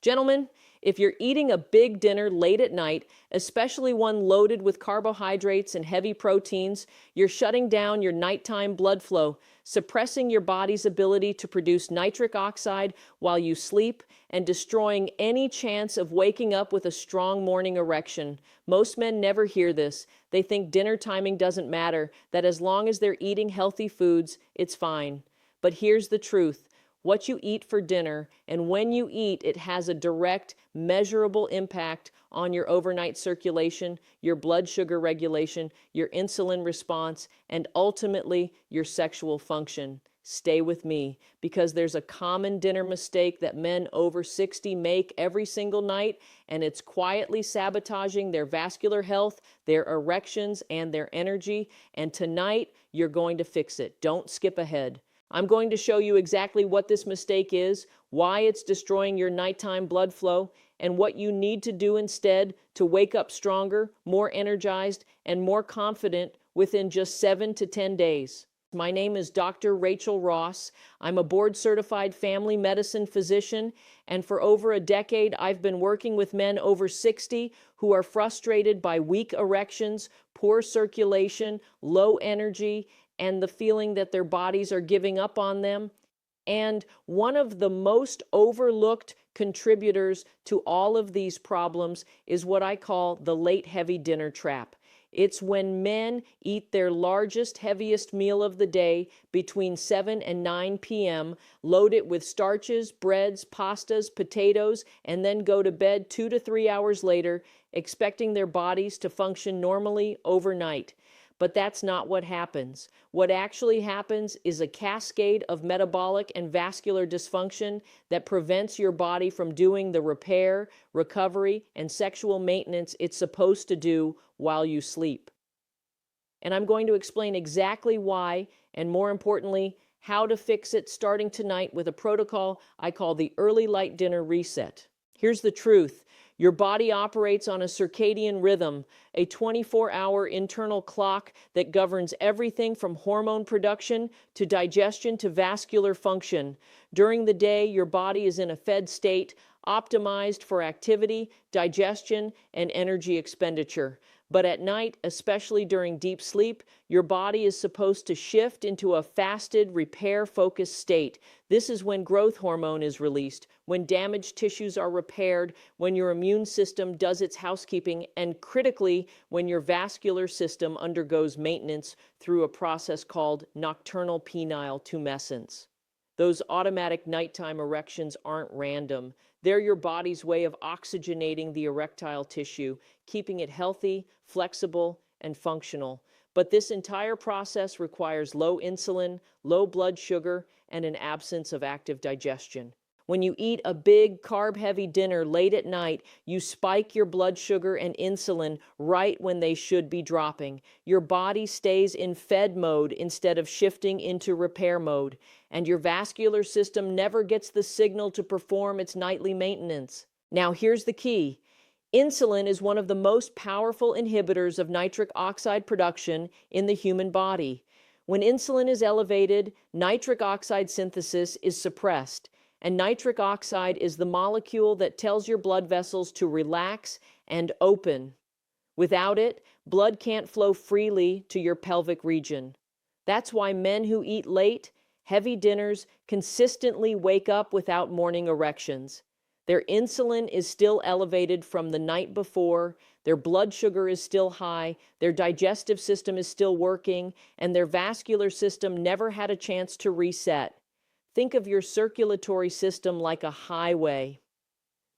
Gentlemen, if you're eating a big dinner late at night, especially one loaded with carbohydrates and heavy proteins, you're shutting down your nighttime blood flow, suppressing your body's ability to produce nitric oxide while you sleep, and destroying any chance of waking up with a strong morning erection. Most men never hear this. They think dinner timing doesn't matter, that as long as they're eating healthy foods, it's fine. But here's the truth. What you eat for dinner and when you eat, it has a direct, measurable impact on your overnight circulation, your blood sugar regulation, your insulin response, and ultimately your sexual function. Stay with me, because there's a common dinner mistake that men over 60 make every single night, and it's quietly sabotaging their vascular health, their erections, and their energy. And tonight, you're going to fix it. Don't skip ahead. I'm going to show you exactly what this mistake is, why it's destroying your nighttime blood flow, and what you need to do instead to wake up stronger, more energized, and more confident within just 7 to 10 days. My name is Dr. Rachel Ross. I'm a board-certified family medicine physician, and for over a decade, I've been working with men over 60 who are frustrated by weak erections, poor circulation, low energy, and the feeling that their bodies are giving up on them. And one of the most overlooked contributors to all of these problems is what I call the late heavy dinner trap. It's when men eat their largest, heaviest meal of the day between 7 and 9 p.m., load it with starches, breads, pastas, potatoes, and then go to bed 2 to 3 hours later, expecting their bodies to function normally overnight. But that's not what happens. What actually happens is a cascade of metabolic and vascular dysfunction that prevents your body from doing the repair, recovery, and sexual maintenance it's supposed to do while you sleep. And I'm going to explain exactly why, and more importantly, how to fix it starting tonight with a protocol I call the early light dinner reset. Here's the truth. Your body operates on a circadian rhythm, a 24-hour internal clock that governs everything from hormone production to digestion to vascular function. During the day, your body is in a fed state, optimized for activity, digestion, and energy expenditure. But at night, especially during deep sleep, your body is supposed to shift into a fasted, repair-focused state. This is when growth hormone is released, when damaged tissues are repaired, when your immune system does its housekeeping, and critically, when your vascular system undergoes maintenance through a process called nocturnal penile tumescence. Those automatic nighttime erections aren't random. They're your body's way of oxygenating the erectile tissue, keeping it healthy, flexible, and functional. But this entire process requires low insulin, low blood sugar, and an absence of active digestion. When you eat a big carb-heavy dinner late at night, you spike your blood sugar and insulin right when they should be dropping. Your body stays in fed mode instead of shifting into repair mode, and your vascular system never gets the signal to perform its nightly maintenance. Now, here's the key. Insulin is one of the most powerful inhibitors of nitric oxide production in the human body. When insulin is elevated, nitric oxide synthesis is suppressed. And nitric oxide is the molecule that tells your blood vessels to relax and open. Without it, blood can't flow freely to your pelvic region. That's why men who eat late, heavy dinners consistently wake up without morning erections. Their insulin is still elevated from the night before, their blood sugar is still high, their digestive system is still working, and their vascular system never had a chance to reset. Think of your circulatory system like a highway.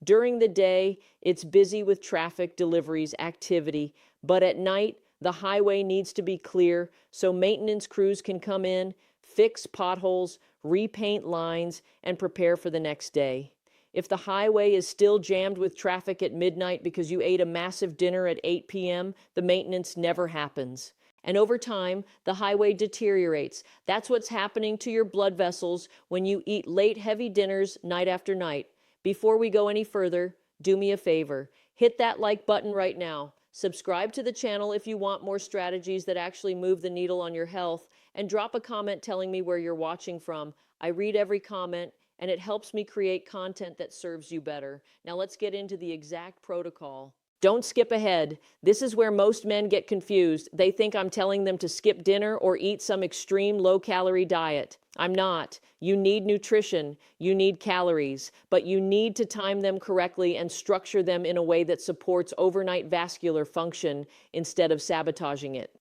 During the day, it's busy with traffic, deliveries, activity, but at night, the highway needs to be clear so maintenance crews can come in, fix potholes, repaint lines, and prepare for the next day. If the highway is still jammed with traffic at midnight because you ate a massive dinner at 8 p.m., the maintenance never happens. And over time, the highway deteriorates. That's what's happening to your blood vessels when you eat late, heavy dinners night after night. Before we go any further, do me a favor. Hit that like button right now. Subscribe to the channel if you want more strategies that actually move the needle on your health. And drop a comment telling me where you're watching from. I read every comment, and it helps me create content that serves you better. Now let's get into the exact protocol. Don't skip ahead. This is where most men get confused. They think I'm telling them to skip dinner or eat some extreme low-calorie diet. I'm not. You need nutrition, you need calories, but you need to time them correctly and structure them in a way that supports overnight vascular function instead of sabotaging it.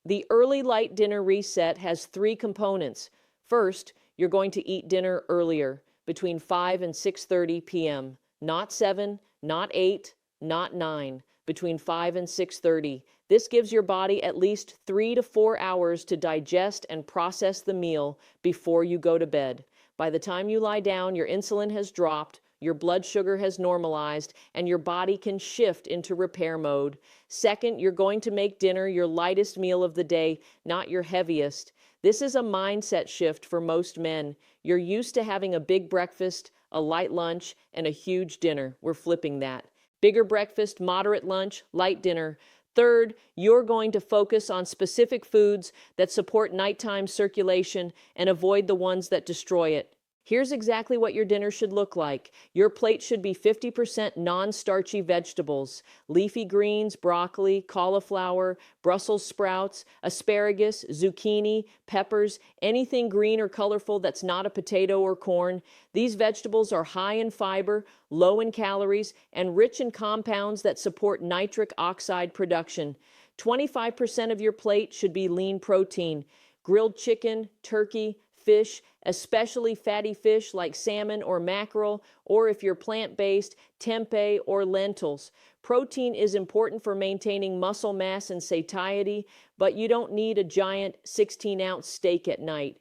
The early light dinner reset has 3 components. First, you're going to eat dinner earlier, between 5 and 6:30 p.m. Not 7, not 8, not 9, between 5 and 6:30. This gives your body at least 3 to 4 hours to digest and process the meal before you go to bed. By the time you lie down, your insulin has dropped, your blood sugar has normalized, and your body can shift into repair mode. Second, you're going to make dinner your lightest meal of the day, not your heaviest. This is a mindset shift for most men. You're used to having a big breakfast, a light lunch, and a huge dinner. We're flipping that. Bigger breakfast, moderate lunch, light dinner. Third, you're going to focus on specific foods that support nighttime circulation and avoid the ones that destroy it. Here's exactly what your dinner should look like. Your plate should be 50% non-starchy vegetables, leafy greens, broccoli, cauliflower, Brussels sprouts, asparagus, zucchini, peppers, anything green or colorful that's not a potato or corn. These vegetables are high in fiber, low in calories, and rich in compounds that support nitric oxide production. 25% of your plate should be lean protein, grilled chicken, turkey, fish, especially fatty fish like salmon or mackerel, or if you're plant-based, tempeh or lentils. Protein is important for maintaining muscle mass and satiety, but you don't need a giant 16-ounce steak at night.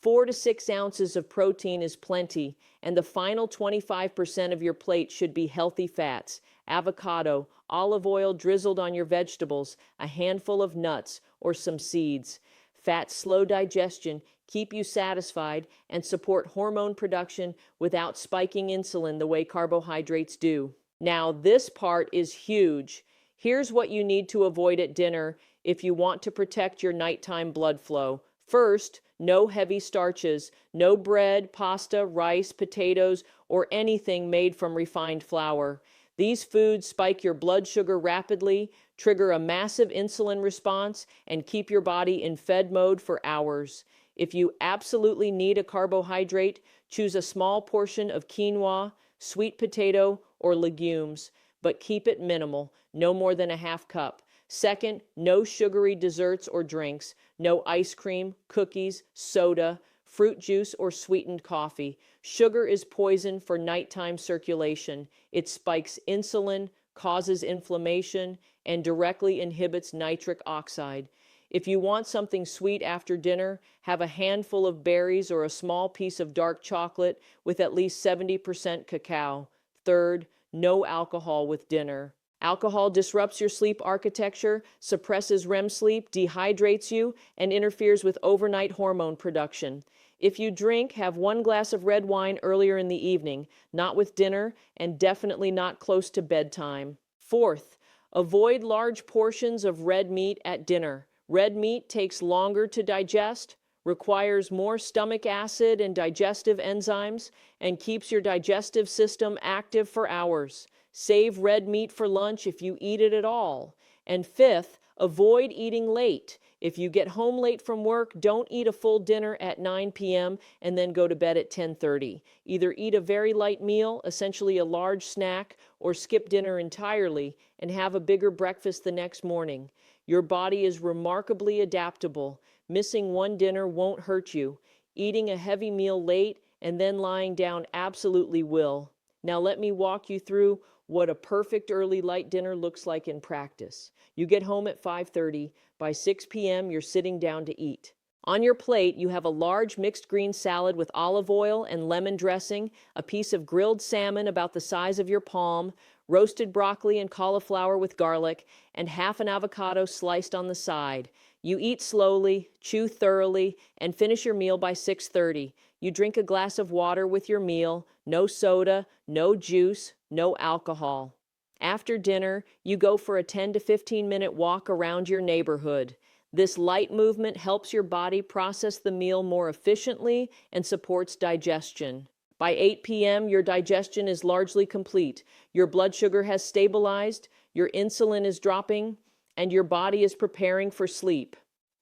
4 to 6 ounces of protein is plenty, and the final 25% of your plate should be healthy fats, avocado, olive oil drizzled on your vegetables, a handful of nuts, or some seeds. Fats slow digestion, keep you satisfied, and support hormone production without spiking insulin the way carbohydrates do. Now, this part is huge. Here's what you need to avoid at dinner if you want to protect your nighttime blood flow. First, no heavy starches, no bread, pasta, rice, potatoes, or anything made from refined flour. These foods spike your blood sugar rapidly, trigger a massive insulin response, and keep your body in fed mode for hours. If you absolutely need a carbohydrate, choose a small portion of quinoa, sweet potato, or legumes, but keep it minimal, no more than a half cup. Second, no sugary desserts or drinks, no ice cream, cookies, soda, fruit juice, or sweetened coffee. Sugar is poison for nighttime circulation. It spikes insulin, causes inflammation, and directly inhibits nitric oxide. If you want something sweet after dinner, have a handful of berries or a small piece of dark chocolate with at least 70% cacao. Third, no alcohol with dinner. Alcohol disrupts your sleep architecture, suppresses REM sleep, dehydrates you, and interferes with overnight hormone production. If you drink, have 1 glass of red wine earlier in the evening, not with dinner, and definitely not close to bedtime. Fourth, avoid large portions of red meat at dinner. Red meat takes longer to digest, requires more stomach acid and digestive enzymes, and keeps your digestive system active for hours. Save red meat for lunch if you eat it at all. And fifth, avoid eating late. If you get home late from work, don't eat a full dinner at 9 p.m. and then go to bed at 10:30. Either eat a very light meal, essentially a large snack, or skip dinner entirely and have a bigger breakfast the next morning. Your body is remarkably adaptable. Missing one dinner won't hurt you. Eating a heavy meal late and then lying down absolutely will. Now let me walk you through what a perfect early light dinner looks like in practice. You get home at 5:30. By 6 p.m., you're sitting down to eat. On your plate, you have a large mixed green salad with olive oil and lemon dressing, a piece of grilled salmon about the size of your palm, roasted broccoli and cauliflower with garlic, and half an avocado sliced on the side. You eat slowly, chew thoroughly, and finish your meal by 6:30. You drink a glass of water with your meal, no soda, no juice, no alcohol. After dinner, you go for a 10 to 15 minute walk around your neighborhood. This light movement helps your body process the meal more efficiently and supports digestion. By 8 p.m., your digestion is largely complete. Your blood sugar has stabilized, your insulin is dropping, and your body is preparing for sleep.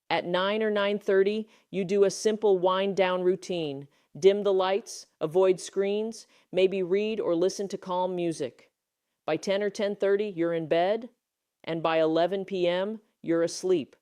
At 9 or 9:30, you do a simple wind-down routine. Dim the lights, avoid screens, maybe read or listen to calm music. By 10 or 10:30, you're in bed, and by 11 p.m., you're asleep.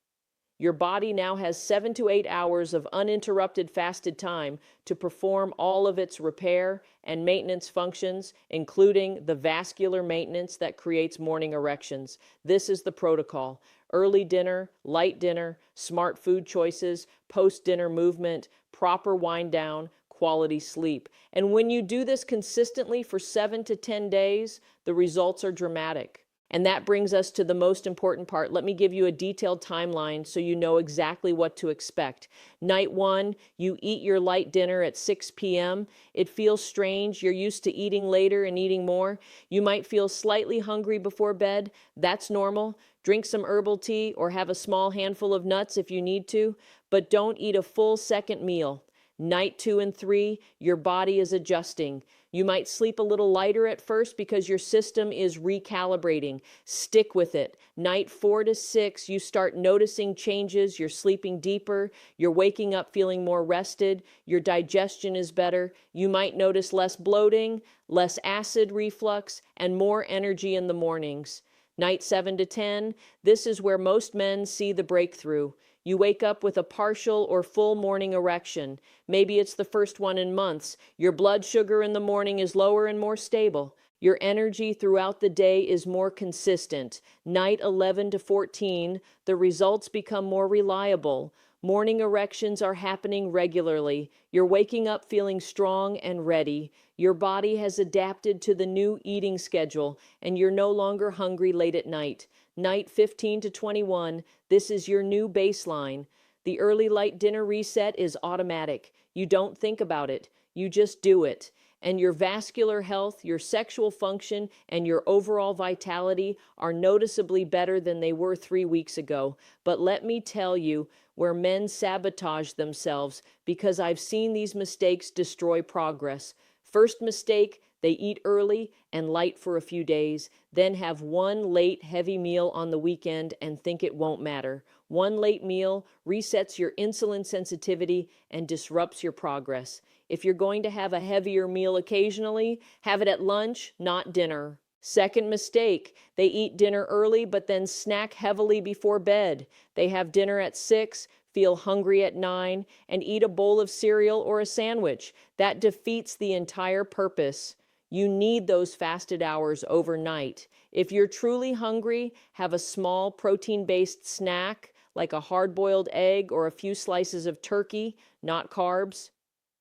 Your body now has 7 to 8 hours of uninterrupted fasted time to perform all of its repair and maintenance functions, including the vascular maintenance that creates morning erections. This is the protocol: early dinner, light dinner, smart food choices, post-dinner movement, proper wind down, quality sleep. And when you do this consistently for 7 to 10 days, the results are dramatic. And that brings us to the most important part. Let me give you a detailed timeline so you know exactly what to expect. Night 1, you eat your light dinner at 6 p.m. It feels strange. You're used to eating later and eating more. You might feel slightly hungry before bed. That's normal. Drink some herbal tea or have a small handful of nuts if you need to, but don't eat a full second meal. Night 2 and 3, your body is adjusting. You might sleep a little lighter at first because your system is recalibrating. Stick with it. Night 4 to 6, you start noticing changes. You're sleeping deeper. You're waking up feeling more rested. Your digestion is better. You might notice less bloating, less acid reflux, and more energy in the mornings. Night 7 to 10, this is where most men see the breakthrough. You wake up with a partial or full morning erection. Maybe it's the first one in months. Your blood sugar in the morning is lower and more stable. Your energy throughout the day is more consistent. Night 11 to 14, the results become more reliable. Morning erections are happening regularly. You're waking up feeling strong and ready. Your body has adapted to the new eating schedule, and you're no longer hungry late at night. Night 15 to 21, this is your new baseline. The early light dinner reset is automatic. You don't think about it. You just do it. And your vascular health, your sexual function, and your overall vitality are noticeably better than they were 3 weeks ago. But let me tell you where men sabotage themselves, because I've seen these mistakes destroy progress. First mistake, they eat early and light for a few days, then have one late, heavy meal on the weekend and think it won't matter. One late meal resets your insulin sensitivity and disrupts your progress. If you're going to have a heavier meal occasionally, have it at lunch, not dinner. Second mistake, they eat dinner early but then snack heavily before bed. They have dinner at 6, feel hungry at 9, and eat a bowl of cereal or a sandwich. That defeats the entire purpose. You need those fasted hours overnight. If you're truly hungry, have a small protein-based snack like a hard-boiled egg or a few slices of turkey, not carbs.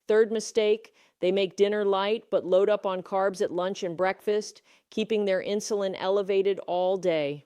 Third mistake, they make dinner light but load up on carbs at lunch and breakfast, keeping their insulin elevated all day.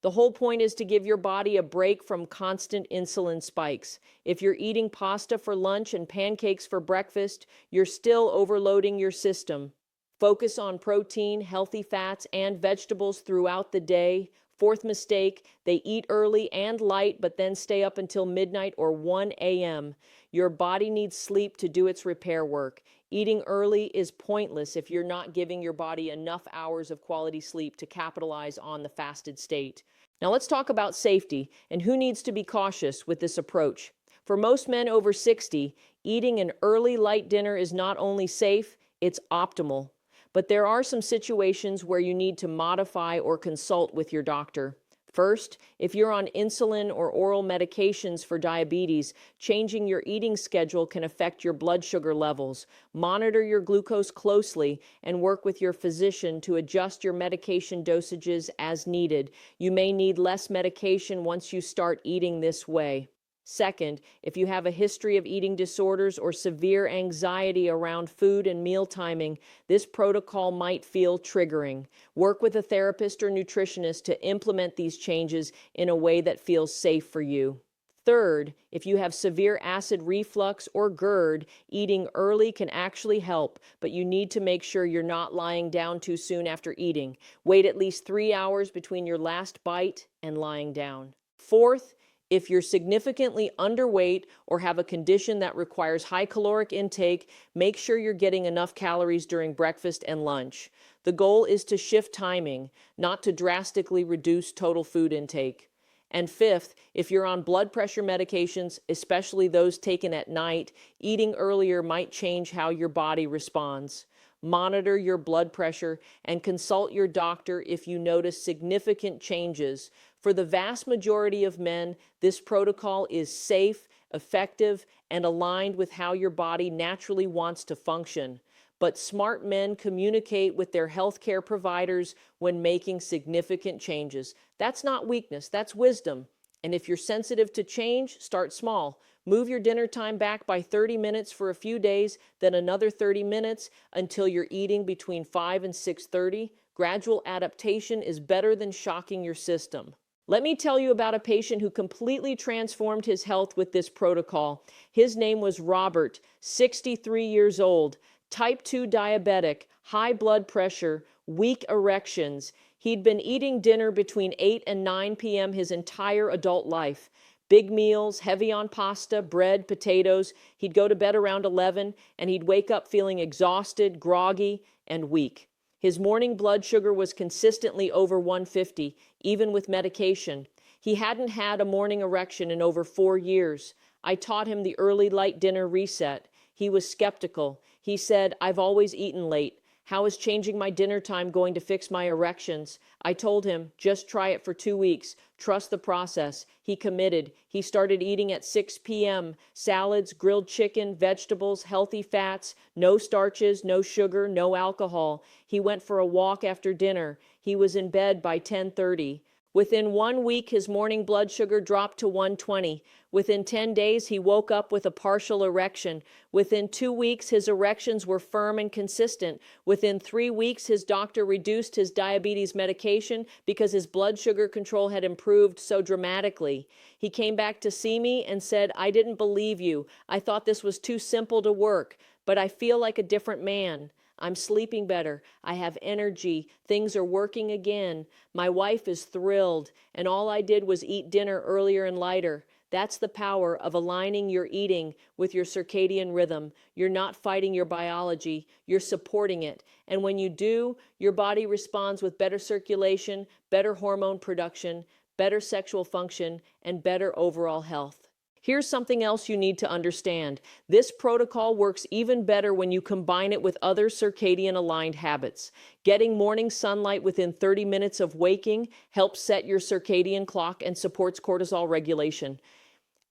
The whole point is to give your body a break from constant insulin spikes. If you're eating pasta for lunch and pancakes for breakfast, you're still overloading your system. Focus on protein, healthy fats, and vegetables throughout the day. Fourth mistake, they eat early and light but then stay up until midnight or 1 a.m. Your body needs sleep to do its repair work. Eating early is pointless if you're not giving your body enough hours of quality sleep to capitalize on the fasted state. Now let's talk about safety and who needs to be cautious with this approach. For most men over 60, eating an early light dinner is not only safe, it's optimal. But there are some situations where you need to modify or consult with your doctor. First, if you're on insulin or oral medications for diabetes, changing your eating schedule can affect your blood sugar levels. Monitor your glucose closely and work with your physician to adjust your medication dosages as needed. You may need less medication once you start eating this way. Second, if you have a history of eating disorders or severe anxiety around food and meal timing, this protocol might feel triggering. Work with a therapist or nutritionist to implement these changes in a way that feels safe for you. Third, if you have severe acid reflux or GERD, eating early can actually help, but you need to make sure you're not lying down too soon after eating. Wait at least 3 hours between your last bite and lying down. Fourth, If you're significantly underweight or have a condition that requires high caloric intake, make sure you're getting enough calories during breakfast and lunch. The goal is to shift timing, not to drastically reduce total food intake. And fifth, if you're on blood pressure medications, especially those taken at night, eating earlier might change how your body responds. Monitor your blood pressure and consult your doctor if you notice significant changes. For the vast majority of men, this protocol is safe, effective, and aligned with how your body naturally wants to function. But smart men communicate with their healthcare providers when making significant changes. That's not weakness, that's wisdom. And if you're sensitive to change, start small. Move your dinner time back by 30 minutes for a few days, then another 30 minutes until you're eating between 5 and 6:30. Gradual adaptation is better than shocking your system. Let me tell you about a patient who completely transformed his health with this protocol. His name was Robert, 63 years old, type 2 diabetic, high blood pressure, weak erections. He'd been eating dinner between 8 and 9 p.m. his entire adult life. Big meals, heavy on pasta, bread, potatoes. He'd go to bed around 11, and he'd wake up feeling exhausted, groggy, and weak. His morning blood sugar was consistently over 150, even with medication. He hadn't had a morning erection in over 4 years. I taught him the early light dinner reset. He was skeptical. He said, "I've always eaten late. How is changing my dinner time going to fix my erections?" I told him, just try it for 2 weeks. Trust the process. He committed. He started eating at 6 p.m. Salads, grilled chicken, vegetables, healthy fats, no starches, no sugar, no alcohol. He went for a walk after dinner. He was in bed by 10:30. Within 1 week, his morning blood sugar dropped to 120. Within 10 days, he woke up with a partial erection. Within 2 weeks, his erections were firm and consistent. Within 3 weeks, his doctor reduced his diabetes medication because his blood sugar control had improved so dramatically. He came back to see me and said, "I didn't believe you. I thought this was too simple to work, but I feel like a different man. I'm sleeping better. I have energy. Things are working again. My wife is thrilled, and all I did was eat dinner earlier and lighter." That's the power of aligning your eating with your circadian rhythm. You're not fighting your biology, you're supporting it. And when you do, your body responds with better circulation, better hormone production, better sexual function, and better overall health. Here's something else you need to understand. This protocol works even better when you combine it with other circadian-aligned habits. Getting morning sunlight within 30 minutes of waking helps set your circadian clock and supports cortisol regulation.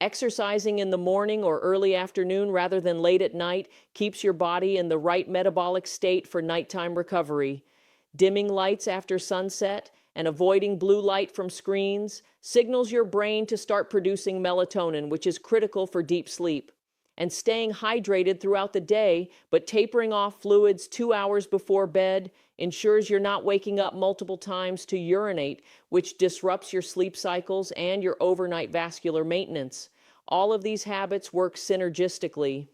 Exercising in the morning or early afternoon rather than late at night keeps your body in the right metabolic state for nighttime recovery. Dimming lights after sunset and avoiding blue light from screens signals your brain to start producing melatonin, which is critical for deep sleep. And staying hydrated throughout the day, but tapering off fluids 2 hours before bed ensures you're not waking up multiple times to urinate, which disrupts your sleep cycles and your overnight vascular maintenance. All of these habits work synergistically.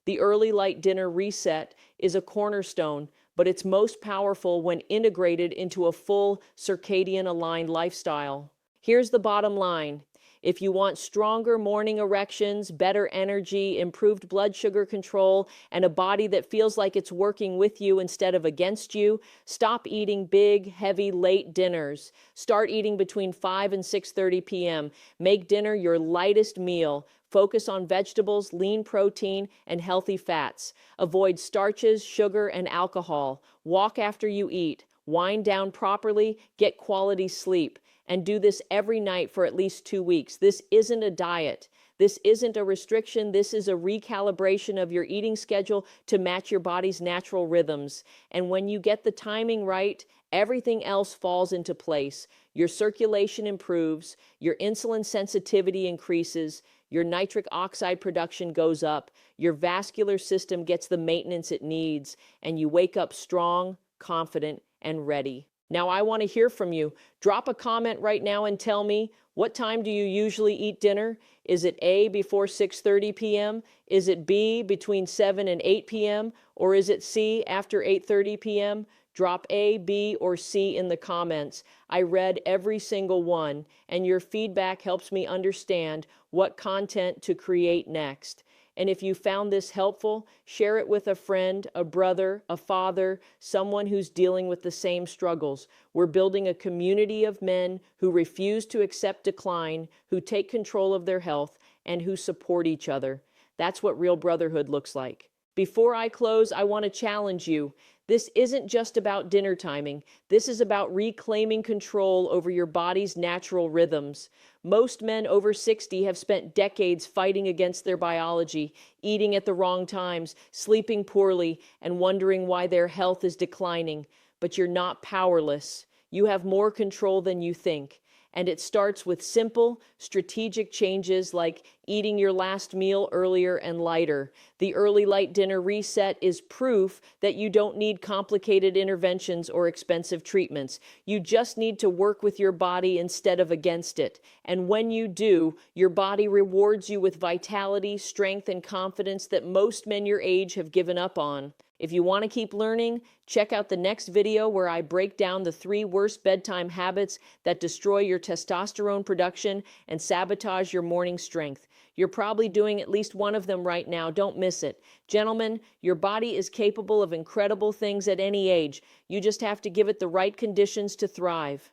The early light dinner reset is a cornerstone, but it's most powerful when integrated into a full circadian-aligned lifestyle. Here's the bottom line. If you want stronger morning erections, better energy, improved blood sugar control, and a body that feels like it's working with you instead of against you, stop eating big, heavy, late dinners. Start eating between 5 and 6:30 p.m. Make dinner your lightest meal. Focus on vegetables, lean protein, and healthy fats. Avoid starches, sugar, and alcohol. Walk after you eat. Wind down properly. Get quality sleep. And do this every night for at least 2 weeks. This isn't a diet. This isn't a restriction. This is a recalibration of your eating schedule to match your body's natural rhythms. And when you get the timing right, everything else falls into place. Your circulation improves, your insulin sensitivity increases, your nitric oxide production goes up, your vascular system gets the maintenance it needs, and you wake up strong, confident, and ready. Now, I want to hear from you. Drop a comment right now and tell me, what time do you usually eat dinner? Is it A, before 6:30 p.m.? Is it B, between 7 and 8 p.m.? Or is it C, after 8:30 p.m.? Drop A, B, or C in the comments. I read every single one, and your feedback helps me understand what content to create next. And if you found this helpful, share it with a friend, a brother, a father, someone who's dealing with the same struggles. We're building a community of men who refuse to accept decline, who take control of their health, and who support each other. That's what real brotherhood looks like. Before I close, I want to challenge you. This isn't just about dinner timing. This is about reclaiming control over your body's natural rhythms. Most men over 60 have spent decades fighting against their biology, eating at the wrong times, sleeping poorly, and wondering why their health is declining. But you're not powerless. You have more control than you think. And it starts with simple, strategic changes like eating your last meal earlier and lighter. The early light dinner reset is proof that you don't need complicated interventions or expensive treatments. You just need to work with your body instead of against it. And when you do, your body rewards you with vitality, strength, and confidence that most men your age have given up on. If you want to keep learning, check out the next video where I break down the 3 worst bedtime habits that destroy your testosterone production and sabotage your morning strength. You're probably doing at least one of them right now. Don't miss it. Gentlemen, your body is capable of incredible things at any age. You just have to give it the right conditions to thrive.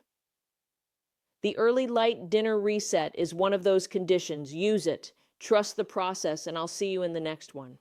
The early light dinner reset is one of those conditions. Use it. Trust the process, and I'll see you in the next one.